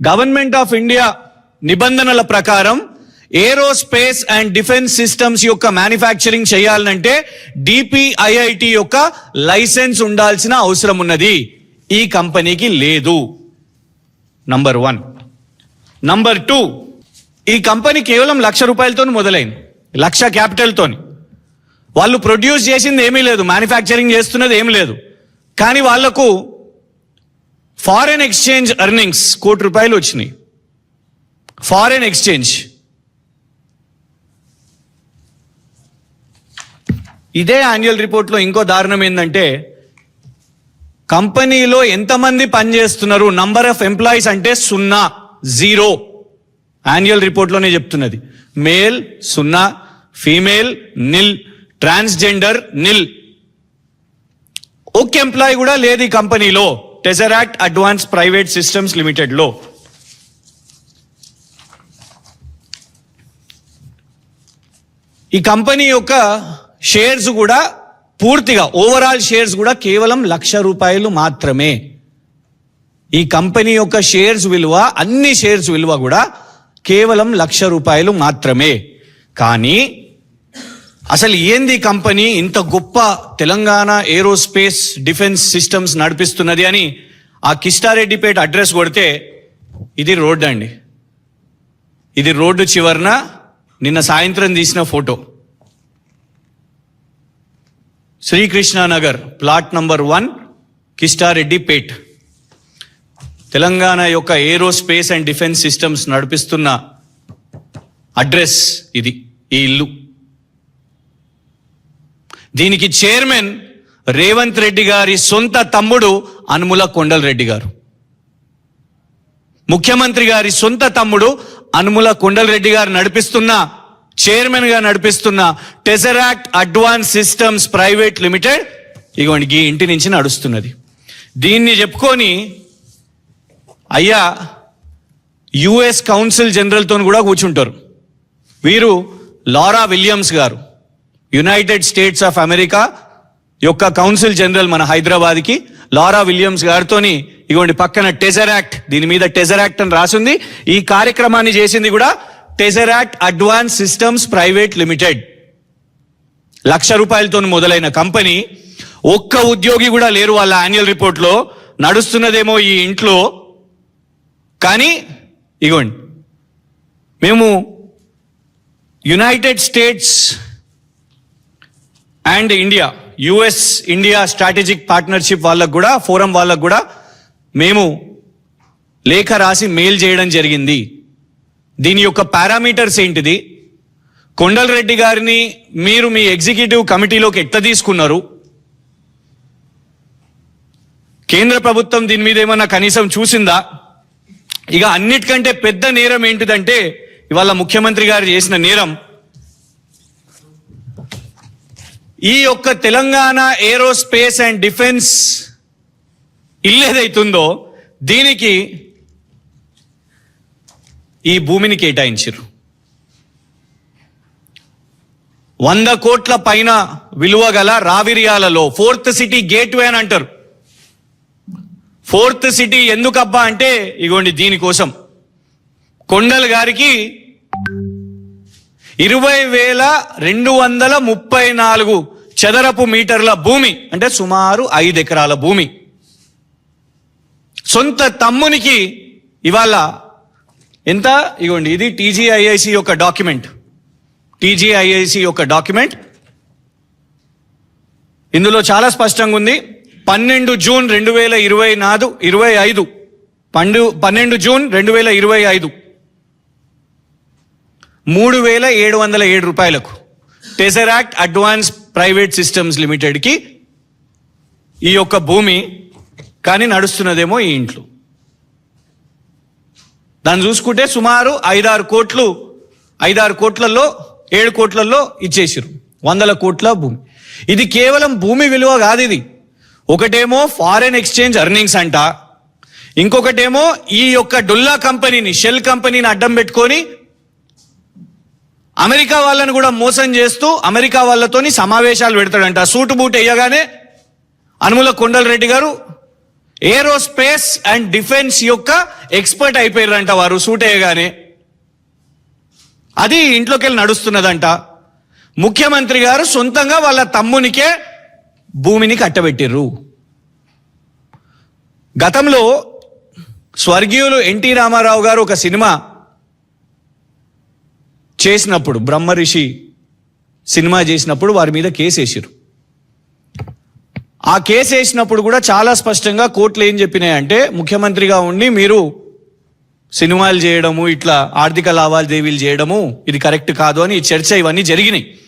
Government of India నిబంధనల ప్రకారం aerospace and defence systems యొక్క మ్యానుఫ్యాక్చరింగ్ చేయాలంటే డిపిఐఐటి యొక్క లైసెన్స్ ఉండాల్సిన అవసరం ఉన్నది. ఈ కంపెనీకి లేదు. నంబర్ 1. నంబర్ 2, ఈ కంపెనీ కేవలం ₹1,00,000 మొదలైంది. 1,00,000 క్యాపిటల్తో. వాళ్ళు ప్రొడ్యూస్ చేసింది ఏమీ లేదు, మ్యానుఫ్యాక్చరింగ్ చేస్తున్నది ఏమీ లేదు. కానీ వాళ్లకు ఫారెన్ ఎక్స్చేంజ్ ఎర్నింగ్స్ ₹1,00,00,000 వచ్చినాయి. Foreign exchange. ఇదే యాన్యువల్ రిపోర్ట్లో ఇంకో దారుణం ఏంటంటే, కంపెనీలో ఎంతమంది పనిచేస్తున్నారు, నంబర్ ఆఫ్ ఎంప్లాయీస్ అంటే 0. యాన్యువల్ రిపోర్ట్లోనే చెప్తున్నది. Male 0, female 0, transgender 0. ఒక్క ఎంప్లాయీ కూడా లేదు ఈ కంపెనీలో, టెజరాక్ట్ అడ్వాన్స్ ప్రైవేట్ సిస్టమ్స్ లిమిటెడ్లో. ఈ కంపెనీ యొక్క షేర్స్ కూడా పూర్తిగా ఓవరాల్ షేర్స్ కూడా కేవలం ₹1,00,000 మాత్రమే. ఈ కంపెనీ యొక్క షేర్స్ విలువ, అన్ని షేర్స్ విలువ కూడా కేవలం ₹1,00,000 మాత్రమే. కానీ అసలు ఏంది కంపెనీ ఇంత గొప్ప తెలంగాణ ఏరోస్పేస్ డిఫెన్స్ సిస్టమ్స్ నడిపిస్తున్నది అని ఆ కిష్టారెడ్డిపేట అడ్రస్ కొడితే ఇది రోడ్డు అండి. ఇది రోడ్డు చివరన నిన్న సాయంత్రం తీసిన photo. Srikrishnanagar, plot number 1, Kishtareddypet. Telangana యొక్క ఏరోస్పేస్ అండ్ డిఫెన్స్ సిస్టమ్స్ నడిపిస్తున్న అడ్రస్ ఇది, ఈ ఇల్లు. దీనికి చైర్మన్ రేవంత్ రెడ్డి గారి సొంత తమ్ముడు అనుముల కొండలరెడ్డి గారు. ముఖ్యమంత్రి గారి సొంత తమ్ముడు అనుముల కొండలరెడ్డి గారు నడిపిస్తున్న, చైర్మన్ గా నడిపిస్తున్న టెజరాక్ట్ అడ్వాన్స్ సిస్టమ్స్ ప్రైవేట్ లిమిటెడ్ ఇగోండి ఈ ఇంటి నుంచి నడుస్తున్నది. దీన్ని చెప్పుకొని అయ్యా యుఎస్ కౌన్సిల్ జనరల్తో కూడా కూర్చుంటారు. వీరు లారా విలియమ్స్ గారు, యునైటెడ్ స్టేట్స్ ఆఫ్ అమెరికా యొక్క కౌన్సిల్ జనరల్ మన హైదరాబాద్కి. లారా విలియమ్స్ గారితోని ఇగోండి పక్కన టెజరాక్ట్, దీని మీద టెజరాక్ట్ అని రాసింది. ఈ కార్యక్రమాన్ని చేసింది కూడా టెజరాక్ట్ అడ్వాన్స్ సిస్టమ్స్ ప్రైవేట్ లిమిటెడ్. ₹1,00,000 మొదలైన కంపెనీ, ఒక్క ఉద్యోగి కూడా లేరు వాళ్ళ యాన్యువల్ రిపోర్ట్లో. నడుస్తున్నదేమో ఈ ఇంట్లో. కానీ ఇగోండి మేము United states and India, US India strategic partnership వాళ్ళకు కూడా, ఫోరం వాళ్ళకు కూడా మేము లేఖ రాసి మెయిల్ చేయడం జరిగింది. దీని యొక్క పారామీటర్స్ ఏంటిది, కొండలరెడ్డి గారిని మీరు మీ ఎగ్జిక్యూటివ్ కమిటీలోకి ఎట్లా తీసుకున్నారు, కేంద్ర ప్రభుత్వం దీని మీద ఏమన్నా కనీసం చూసిందా. ఇక అన్నిటికంటే పెద్ద నేరం ఏంటిదంటే ఇవాళ ముఖ్యమంత్రి గారు చేసిన నేరం, ఈ యొక్క తెలంగాణ ఏరోస్పేస్ అండ్ డిఫెన్స్ ఇల్లు ఏదైతుందో దీనికి ఈ భూమిని కేటాయించారు. 100 కోట్ల పైన విలువ గల రావిరియాలలో 4th సిటీ గేట్వే అని అంటారు. 4th సిటీ ఎందుకబ్బా అంటే ఇగోండి దీనికోసం. కొండల్ గారికి 20,234 చదరపు మీటర్ల భూమి, అంటే సుమారు 5 ఎకరాల భూమి. సొంత తమ్మునికి ఇవాళ ఎంత, ఇగోండి ఇది టీజీఐఐసి యొక్క డాక్యుమెంట్. టీజీఐఐసి యొక్క డాక్యుమెంట్ ఇందులో చాలా స్పష్టంగా ఉంది. 12 June 2025 12 June 2025 ₹3,707 Tesseract Advance Private Systems లిమిటెడ్కి ఈ యొక్క భూమి. కానీ నడుస్తున్నదేమో ఈ ఇంట్లో. దాన్ని చూసుకుంటే సుమారు 5-6 కోట్లు, 5-6 కోట్లలో 7 కోట్లలో ఇచ్చేసారు. 100 కోట్ల భూమి. ఇది కేవలం భూమి విలువ కాదు. ఇది ఒకటేమో ఫారెన్ ఎక్స్చేంజ్ ఎర్నింగ్స్ అంట, ఇంకొకటేమో ఈ యొక్క డొల్లా కంపెనీని, షెల్ కంపెనీని అడ్డం పెట్టుకొని అమెరికా వాళ్ళని కూడా మోసం చేస్తూ అమెరికా వాళ్ళతోని సమావేశాలు పెడతాడంట. సూటు బూట్ వేయగానే అనుముల కొండలరెడ్డి గారు ఏరోస్పేస్ అండ్ డిఫెన్స్ యొక్క ఎక్స్పర్ట్ అయిపోయారంట వారు సూట్ అయ్యగానే. అది ఇంట్లోకి వెళ్ళి నడుస్తున్నదంట. ముఖ్యమంత్రి గారు సొంతంగా వాళ్ళ తమ్మునికే భూమిని కట్టబెట్టిర్రు. గతంలో స్వర్గీయులు ఎన్టీ రామారావు గారు ఒక సినిమా చేసినప్పుడు, బ్రహ్మరిషి సినిమా చేసినప్పుడు వారి మీద కేసు వేసారు. ఆ కేసు వేసినప్పుడు కూడా చాలా స్పష్టంగా కోర్టులు ఏం చెప్పినాయంటే, ముఖ్యమంత్రిగా ఉండి మీరు సినిమాలు చేయడము, ఇట్లా ఆర్థిక లావాదేవీలు చేయడము ఇది కరెక్ట్ కాదు అని చర్చ ఇవన్నీ జరిగినాయి.